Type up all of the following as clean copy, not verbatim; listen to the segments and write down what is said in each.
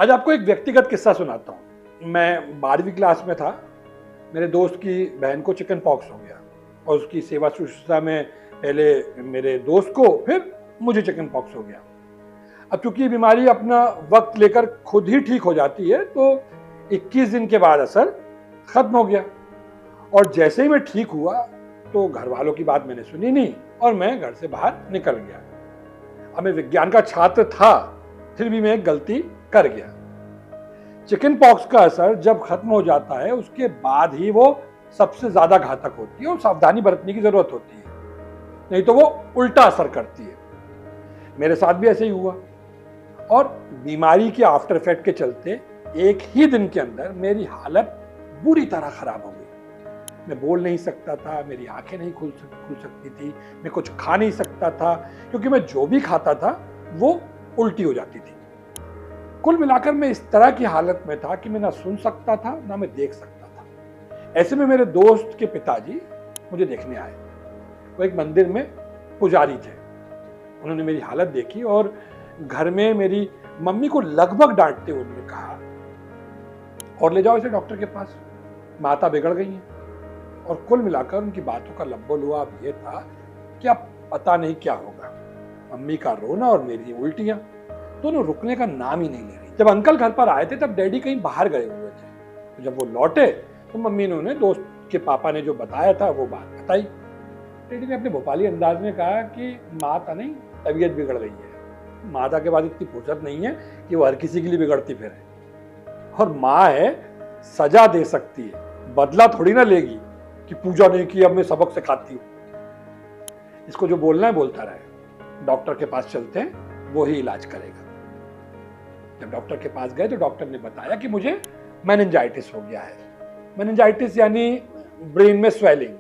आज आपको एक व्यक्तिगत किस्सा सुनाता हूँ। मैं 12वीं क्लास में था। मेरे दोस्त की बहन को चिकन पॉक्स हो गया और उसकी सेवा शुश्रूषा में पहले मेरे दोस्त को, फिर मुझे चिकन पॉक्स हो गया। अब चूंकि ये बीमारी अपना वक्त लेकर खुद ही ठीक हो जाती है, तो 21 दिन के बाद असर खत्म हो गया। और जैसे ही मैं ठीक हुआ तो घर वालों की बात मैंने सुनी नहीं और मैं घर से बाहर निकल गया। अब मैं विज्ञान का छात्र था, फिर भी मैं एक गलती कर गया। चिकन पॉक्स का असर जब खत्म हो जाता है उसके बाद ही वो सबसे ज्यादा घातक होती है और सावधानी बरतने की जरूरत होती है, नहीं तो वो उल्टा असर करती है। मेरे साथ भी ऐसे ही हुआ और बीमारी के आफ्टर इफेक्ट के चलते एक ही दिन के अंदर मेरी हालत बुरी तरह खराब हो गई। मैं बोल नहीं सकता था, मेरी आंखें नहीं खुल सकती थी, मैं कुछ खा नहीं सकता था क्योंकि मैं जो भी खाता था वो उल्टी हो जाती थी। कुल मिलाकर मैं इस तरह की हालत में था कि मैं ना सुन सकता था ना मैं देख सकता था। ऐसे में मेरे दोस्त के पिताजी मुझे देखने आए। वो एक मंदिर में पुजारी थे। उन्होंने मेरी हालत देखी और घर में मेरी मम्मी को लगभग डांटते हुए उन्होंने कहा, और ले जाओ इसे डॉक्टर के पास, माता बिगड़ गई है। और कुल मिलाकर उनकी बातों का लब्बो-लुआब ये था कि अब पता नहीं क्या होगा। मम्मी का रोना और मेरी उल्टियां दोनों रुकने का नाम ही नहीं ले रही। जब अंकल घर पर आए थे तब डैडी कहीं बाहर गए हुए थे। तो जब वो लौटे तो मम्मी ने उन्हें दोस्त के पापा ने जो बताया था वो बात बताई। डैडी ने अपने भोपाली अंदाज में कहा कि माता नहीं, तबीयत बिगड़ गई है। माता के बाद इतनी फुर्सत नहीं है कि वो हर किसी के लिए बिगड़ती फिरे। और माँ है, सजा दे सकती है, बदला थोड़ी ना लेगी कि पूजा नहीं की अब मैं सबक सिखाती हूँ। इसको जो बोलना है बोलता रहे। डॉक्टर के पास चलते हैं, वो ही इलाज करेगा। जब डॉक्टर के पास गए तो डॉक्टर ने बताया कि मुझे मेनिंजाइटिस हो गया है। मेनिंजाइटिस यानी ब्रेन में स्वेलिंग।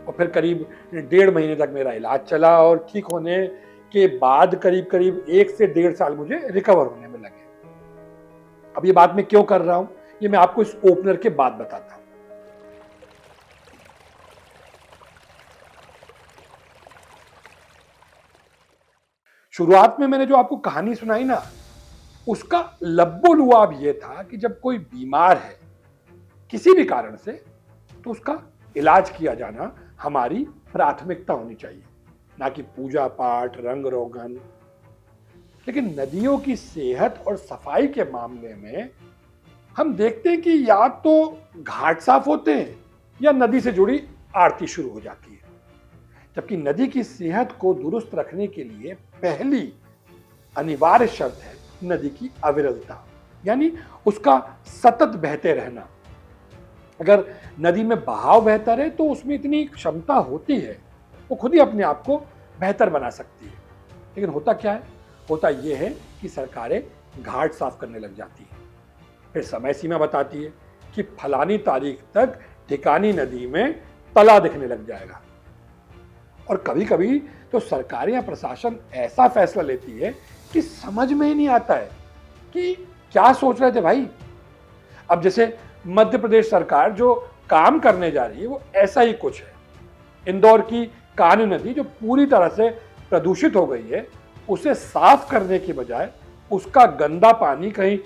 और फिर करीब 1.5 महीने तक मेरा इलाज चला और ठीक होने के बाद करीब करीब 1 से 1.5 साल मुझे रिकवर होने में लगे। अब ये बात मैं क्यों कर रहा हूं, ये मैं आपको इस ओपनर के बाद बताता हूं। शुरुआत में मैंने जो आपको कहानी सुनाई ना, उसका लब्बो-लुआब ये था कि जब कोई बीमार है किसी भी कारण से, तो उसका इलाज किया जाना हमारी प्राथमिकता होनी चाहिए, ना कि पूजा पाठ, रंग रोगन। लेकिन नदियों की सेहत और सफाई के मामले में हम देखते हैं कि या तो घाट साफ होते हैं या नदी से जुड़ी आरती शुरू हो जाती है। जबकि नदी की सेहत को दुरुस्त रखने के लिए पहली अनिवार्य शर्त है नदी की अविरलता, यानी उसका सतत बहते रहना। अगर नदी में बहाव बेहतर है तो उसमें इतनी क्षमता होती है, वो खुद ही अपने आप को बेहतर बना सकती है। लेकिन होता क्या है? होता यह है कि सरकारें घाट साफ करने लग जाती हैं, फिर समय सीमा बताती है कि फलानी तारीख तक ठिकानी नदी में तला दिखने लग जाएगा। और कभी कभी तो सरकारें या प्रशासन ऐसा फैसला लेती है कि समझ में ही नहीं आता है कि क्या सोच रहे थे भाई। अब जैसे मध्य प्रदेश सरकार जो काम करने जा रही है वो ऐसा ही कुछ है। इंदौर की कान्ह नदी जो पूरी तरह से प्रदूषित हो गई है, उसे साफ करने के बजाय उसका गंदा पानी कहीं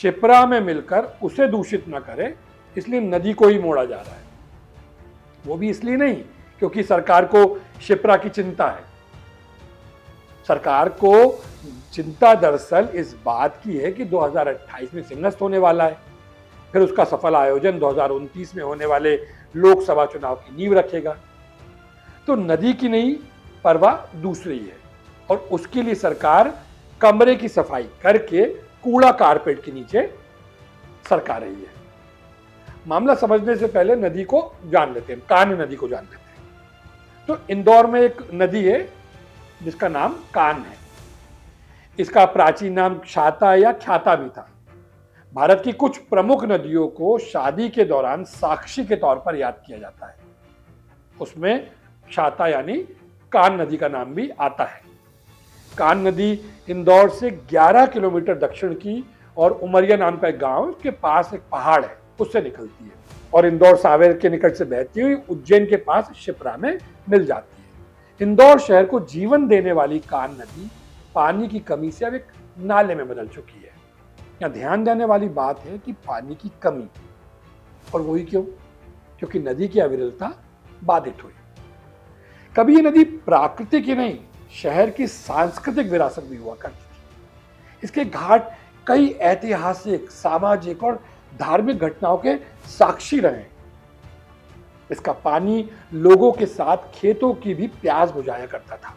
शिप्रा में मिलकर उसे दूषित न करे, इसलिए नदी को ही मोड़ा जा रहा है। वो भी इसलिए नहीं क्योंकि सरकार को शिप्रा की चिंता है। सरकार को चिंता दरअसल इस बात की है कि 2028 में सिंहस्थ होने वाला है, फिर उसका सफल आयोजन 2029 में होने वाले लोकसभा चुनाव की नींव रखेगा। तो नदी की नहीं, परवाह दूसरी है और उसके लिए सरकार कमरे की सफाई करके कूड़ा कारपेट के नीचे सरका रही है। मामला समझने से पहले नदी को जान लेते हैं, कान्ह नदी को जान लेते हैं। तो इंदौर में एक नदी है जिसका नाम कान्ह है। इसका प्राचीन नाम क्षाता या ख्याता भी था। भारत की कुछ प्रमुख नदियों को शादी के दौरान साक्षी के तौर पर याद किया जाता है। उसमें क्षाता यानी कान्ह नदी का नाम भी आता है। कान्ह नदी इंदौर से 11 किलोमीटर दक्षिण की और उमरिया नाम का एक गांव के पास एक पहाड़ है, उससे निकलती है और इंदौर सावेर के निकट से बहती हुई उज्जैन के पास शिप्रा में मिल जाती है। इंदौर शहर को जीवन देने वाली कान्ह नदी पानी की कमी से अब एक नाले में बदल चुकी है। यहाँ ध्यान देने वाली बात है कि पानी की कमी, और वही क्यों? क्योंकि नदी की अविरलता बाधित हुई। कभी ये नदी प्राकृतिक ही नहीं, शहर की सांस्कृतिक विरासत भी हुआ करती थी। इसके घाट कई ऐतिहासिक, सामाजिक और धार्मिक घटनाओं के साक्षी रहे। इसका पानी लोगों के साथ खेतों की भी प्यास बुझाया करता था।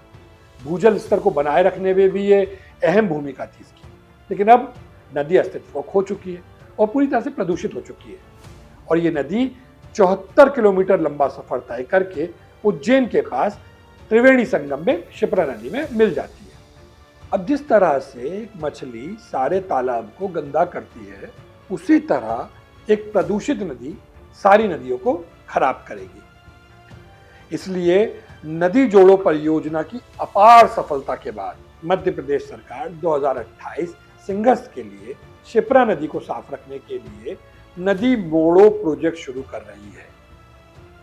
भूजल स्तर को बनाए रखने में भी ये अहम भूमिका थी इसकी। लेकिन अब नदी अस्तित्व को खो चुकी है और पूरी तरह से प्रदूषित हो चुकी है। और ये नदी 74 किलोमीटर लंबा सफर तय करके उज्जैन के पास त्रिवेणी संगम में शिप्रा नदी में मिल जाती है। अब जिस तरह से एक मछली सारे तालाब को गंदा करती है, उसी तरह एक प्रदूषित नदी सारी नदियों को खराब करेगी। इसलिए नदी जोड़ो परियोजना की अपार सफलता के बाद मध्य प्रदेश सरकार 2028 सिंगस्त के लिए शिप्रा नदी को साफ रखने के लिए नदी मोड़ो प्रोजेक्ट शुरू कर रही है।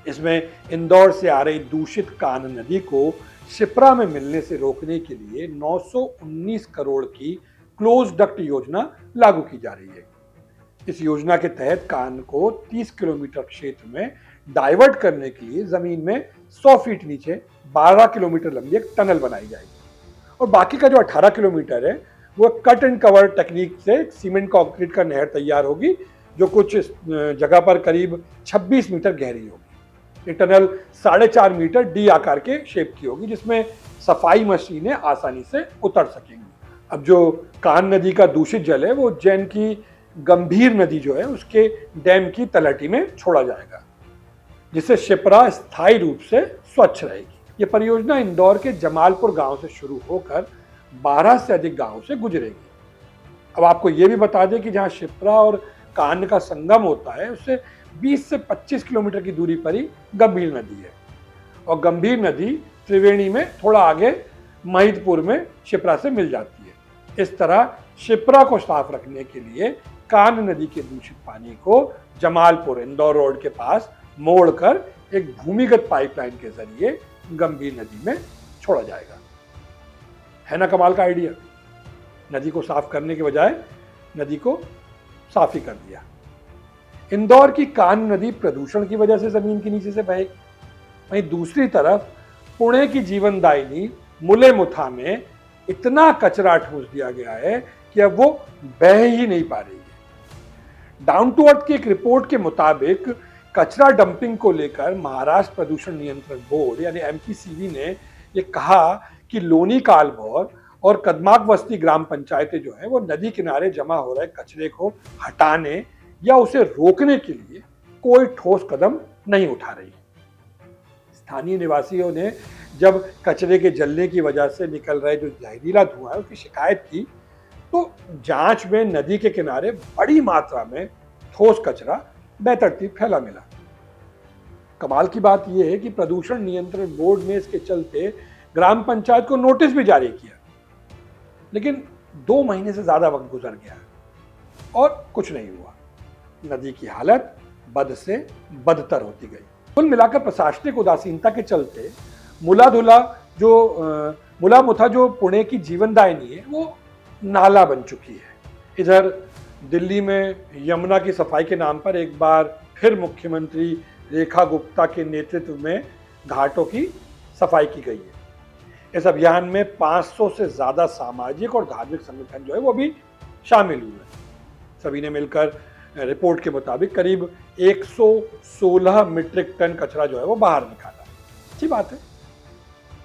इसमें इंदौर से आ रही दूषित कान्ह नदी को शिप्रा में मिलने से रोकने के लिए 919 करोड़ की क्लोज डक्ट योजना लागू की जा रही है। इस योजना के तहत कान्ह को 30 किलोमीटर क्षेत्र में डाइवर्ट करने के लिए जमीन में 100 फीट नीचे 12 किलोमीटर लंबी एक टनल बनाई जाएगी और बाकी का जो 18 किलोमीटर है वो कट एंड कवर टेक्निक से सीमेंट कंक्रीट का नहर तैयार होगी, जो कुछ जगह पर करीब 26 मीटर गहरी होगी। ये टनल 4.5 मीटर डी आकार के शेप की होगी, जिसमें सफाई मशीनें आसानी से उतर सकेंगी। अब जो कान्ह नदी का दूषित जल है वो उज्जैन की गंभीर नदी जो है उसके डैम की तलहटी में छोड़ा जाएगा, जिससे शिप्रा स्थायी रूप से स्वच्छ रहेगी। ये परियोजना इंदौर के जमालपुर गांव से शुरू होकर 12 से अधिक गांवों से गुजरेगी। अब आपको ये भी बता दें कि जहां शिप्रा और कान्ह का संगम होता है उससे 20 से 25 किलोमीटर की दूरी पर ही गंभीर नदी है और गंभीर नदी त्रिवेणी में थोड़ा आगे महिदपुर में शिप्रा से मिल जाती है। इस तरह शिप्रा को साफ रखने के लिए कान्ह नदी के दूषित पानी को जमालपुर इंदौर रोड के पास मोड़कर एक भूमिगत पाइपलाइन के जरिए गंभीर नदी में छोड़ा जाएगा। है ना कमाल का आइडिया? नदी को साफ करने के बजाय नदी को साफ ही कर दिया। इंदौर की कान्ह नदी प्रदूषण की वजह से जमीन के नीचे से बहेगी, वहीं दूसरी तरफ पुणे की जीवनदायिनी मुलेमुथा में इतना कचरा ठूंस दिया गया है कि अब वो बह ही नहीं पा रही है। डाउन टू अर्थ की एक रिपोर्ट के मुताबिक कचरा डंपिंग को लेकर महाराष्ट्र प्रदूषण नियंत्रण बोर्ड यानी एमपीसीबी ने ये कहा कि लोनी कालभौर और कदमाक बस्ती ग्राम पंचायतें जो है वो नदी किनारे जमा हो रहे कचरे को हटाने या उसे रोकने के लिए कोई ठोस कदम नहीं उठा रही। स्थानीय निवासियों ने जब कचरे के जलने की वजह से निकल रहे जो जहरीला धुआं है उसकी शिकायत की, तो जांच में नदी के किनारे बड़ी मात्रा में ठोस कचरा बेतरतीब फैला मिला। कमाल की बात यह है कि प्रदूषण नियंत्रण बोर्ड ने इसके चलते ग्राम पंचायत को नोटिस भी जारी किया, लेकिन 2 महीने से ज्यादा वक्त गुजर गया और कुछ नहीं हुआ। नदी की हालत बद से बदतर होती गई। कुल मिलाकर प्रशासनिक उदासीनता के चलते मुलामुथा जो पुणे की जीवनदायिनी है वो नाला बन चुकी है। इधर दिल्ली में यमुना की सफाई के नाम पर एक बार फिर मुख्यमंत्री रेखा गुप्ता के नेतृत्व में घाटों की सफाई की गई है। इस अभियान में 500 से ज्यादा सामाजिक और धार्मिक संगठन जो है वो भी शामिल हुए। सभी ने मिलकर रिपोर्ट के मुताबिक करीब 116 मीट्रिक टन कचरा जो है वो बाहर निकाला। अच्छी बात है,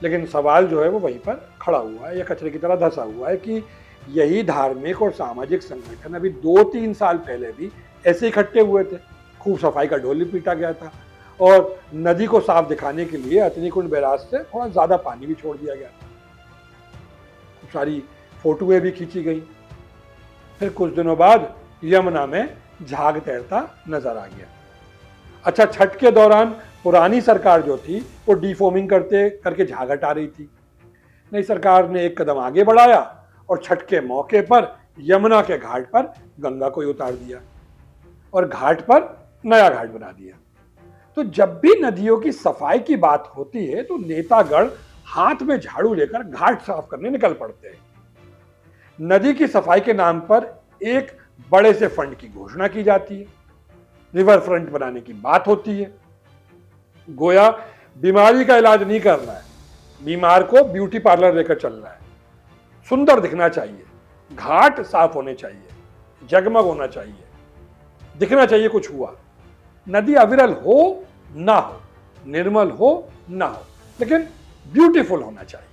लेकिन सवाल जो है वो वहीं पर खड़ा हुआ है या कचरे की तरह धंसा हुआ है कि यही धार्मिक और सामाजिक संगठन अभी 2-3 साल पहले भी ऐसे इकट्ठे हुए थे। खूब सफाई का ढोल भी पीटा गया था और नदी को साफ दिखाने के लिए अतनीकुंड बैराज से थोड़ा ज्यादा पानी भी छोड़ दिया गया था। खूब सारी फोटोएं भी खींची गई। फिर कुछ दिनों बाद यमुना में झाग तैरता नजर आ गया। अच्छा, छठ के दौरान पुरानी सरकार जो थी वो डिफोमिंग करके झाग हटा रही थी। नई सरकार ने एक कदम आगे बढ़ाया और छठ के मौके पर यमुना के घाट पर गंगा को ही उतार दिया और घाट पर नया घाट बना दिया। तो जब भी नदियों की सफाई की बात होती है तो नेतागण हाथ में झाड़ू लेकर घाट साफ करने निकल पड़ते हैं। नदी की सफाई के नाम पर एक बड़े से फंड की घोषणा की जाती है, रिवर फ्रंट बनाने की बात होती है। गोया बीमारी का इलाज नहीं करना है, बीमार को ब्यूटी पार्लर लेकर चलना है। सुंदर दिखना चाहिए, घाट साफ होने चाहिए, जगमग होना चाहिए, दिखना चाहिए कुछ हुआ। नदी अविरल हो ना हो, निर्मल हो ना हो, लेकिन ब्यूटीफुल होना चाहिए।